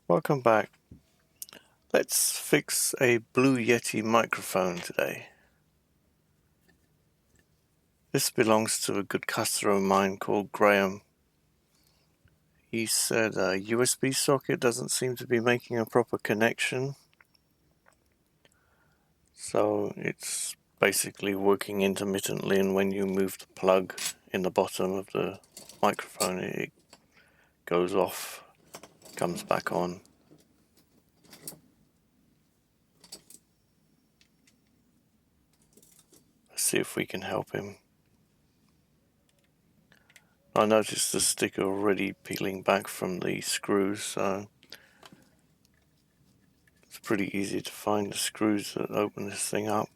Welcome back. Let's fix a Blue Yeti microphone today. This belongs to a good customer of mine called Graham. He said a USB socket doesn't seem to be making a proper connection. So it's basically working intermittently, and when you move the plug in the bottom of the microphone, it goes off, comes back on. Let's see if we can help him. I noticed the sticker already peeling back from the screws, so it's pretty easy to find the screws that open this thing up.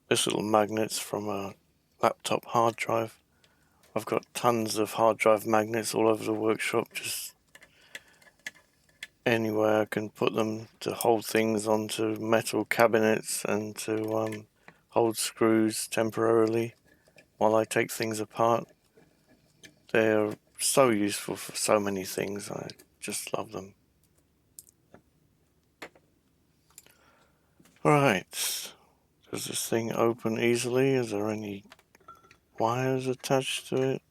This little magnet's from a laptop hard drive. I've got tons of hard drive magnets all over the workshop, just anywhere I can put them to hold things onto metal cabinets and to hold screws temporarily while I take things apart. They're so useful for so many things. I just love them. Right, does this thing open easily? Is there any wires attached to it?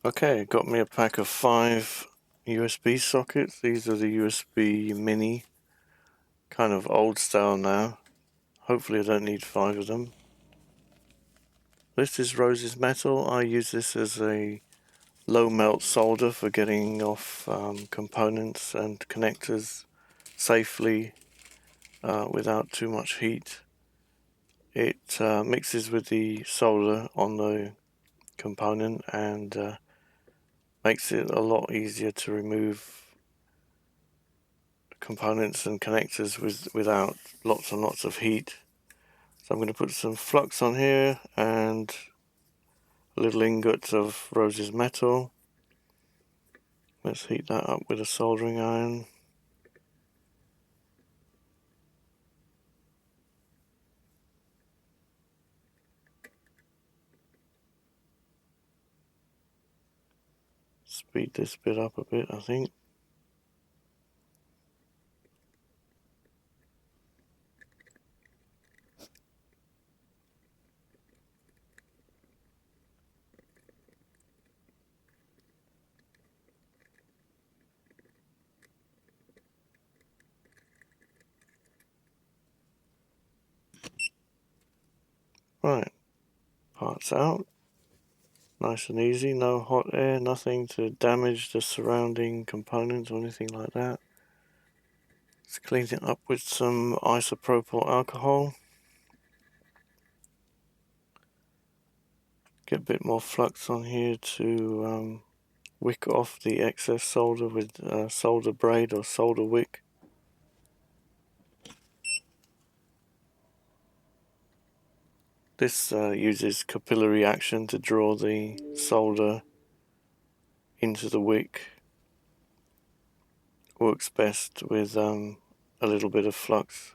Okay, it got me a pack of 5 USB sockets. These are the USB mini, kind of old style now. Hopefully I don't need 5 of them. This is Rose's metal. I use this as a low melt solder for getting off components and connectors safely without too much heat. It mixes with the solder on the component and makes it a lot easier to remove components and connectors without lots and lots of heat. So I'm going to put some flux on here and a little ingot of Rose's metal. Let's heat that up with a soldering iron. Speed this bit up a bit, I think. Right, parts out. Nice and easy, no hot air, nothing to damage the surrounding components or anything like that. Let's clean it up with some isopropyl alcohol. Get a bit more flux on here to wick off the excess solder with solder braid or solder wick. This uses capillary action to draw the solder into the wick. Works best with a little bit of flux.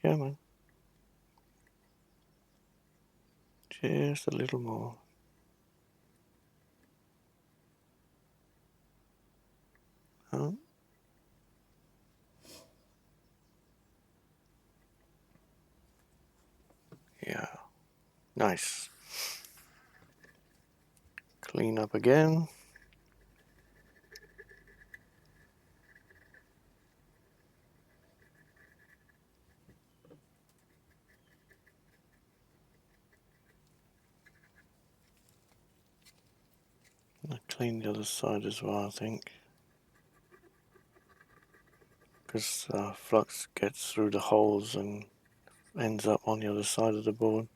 Yeah, man. Just a little more. Oh. Yeah. Nice. Clean up again. clean the other side as well, I think, because flux gets through the holes and ends up on the other side of the board.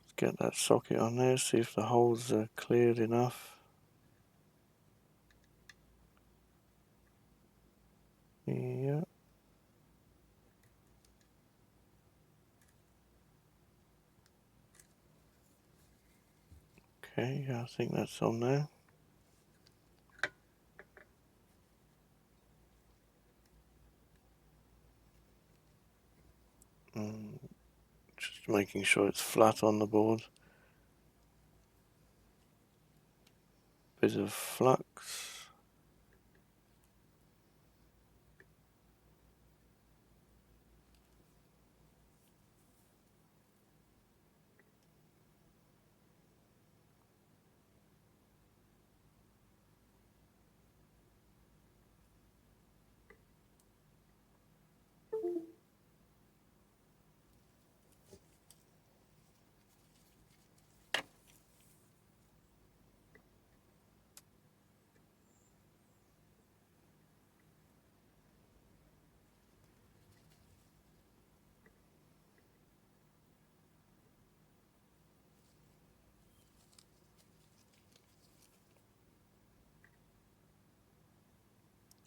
Let's get that socket on there, see if the holes are cleared enough. Yeah. Okay, I think that's on there. Just making sure it's flat on the board. Bit of flux.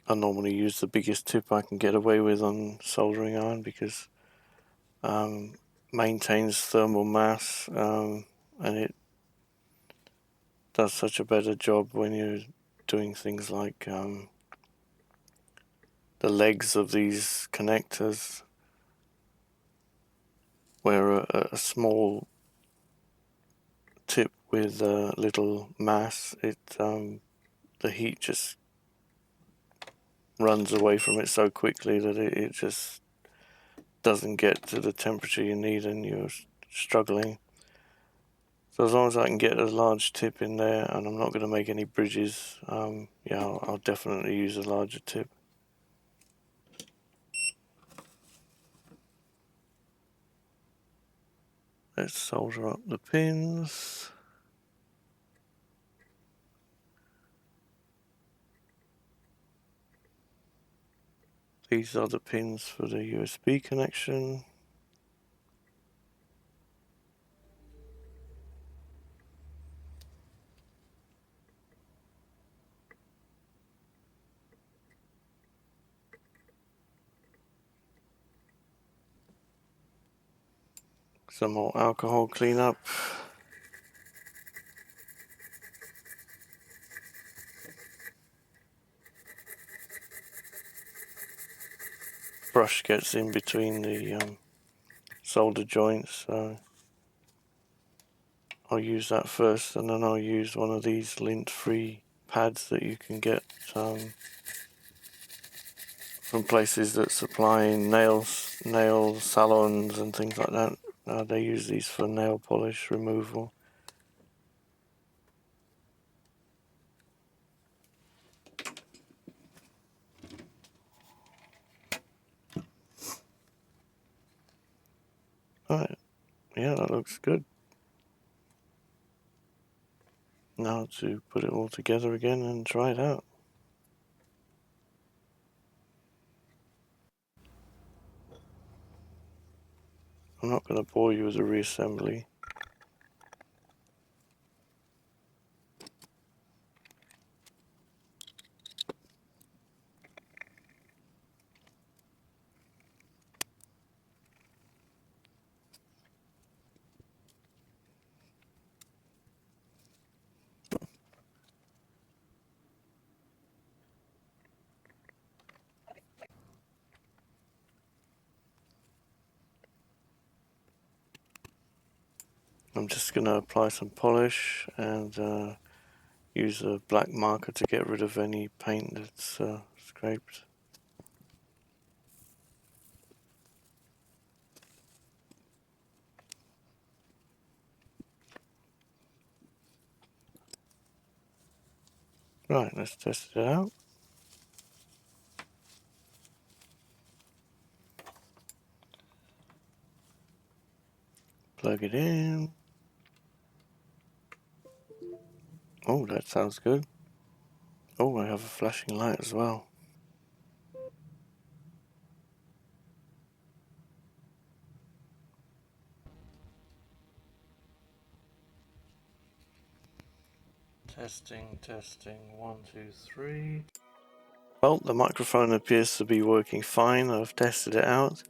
I normally use the biggest tip I can get away with on soldering iron because maintains thermal mass, and it does such a better job when you're doing things like the legs of these connectors, where a small tip with a little mass, the heat just runs away from it so quickly that it just doesn't get to the temperature you need and you're struggling. So as long as I can get a large tip in there and I'm not going to make any bridges, yeah, I'll definitely use a larger tip. Let's solder up the pins. These are the pins for the USB connection. Some more alcohol cleanup. Brush gets in between the solder joints, so I'll use that first, and then I'll use one of these lint-free pads that you can get from places that supply nail salons and things like that. They use these for nail polish removal. Alright, yeah, that looks good. Now to put it all together again and try it out. I'm not going to bore you with a reassembly. I'm just going to apply some polish and use a black marker to get rid of any paint that's scraped. Right, let's test it out. Plug it in. Oh, that sounds good. Oh, I have a flashing light as well. Testing, testing, 1, 2, 3. Well, the microphone appears to be working fine. I've tested it out.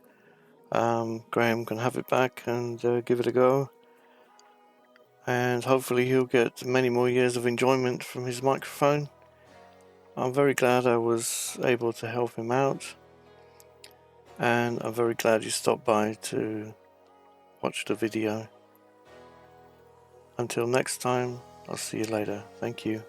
Graham can have it back and give it a go. And hopefully he'll get many more years of enjoyment from his microphone. I'm very glad I was able to help him out. And I'm very glad you stopped by to watch the video. Until next time, I'll see you later. Thank you.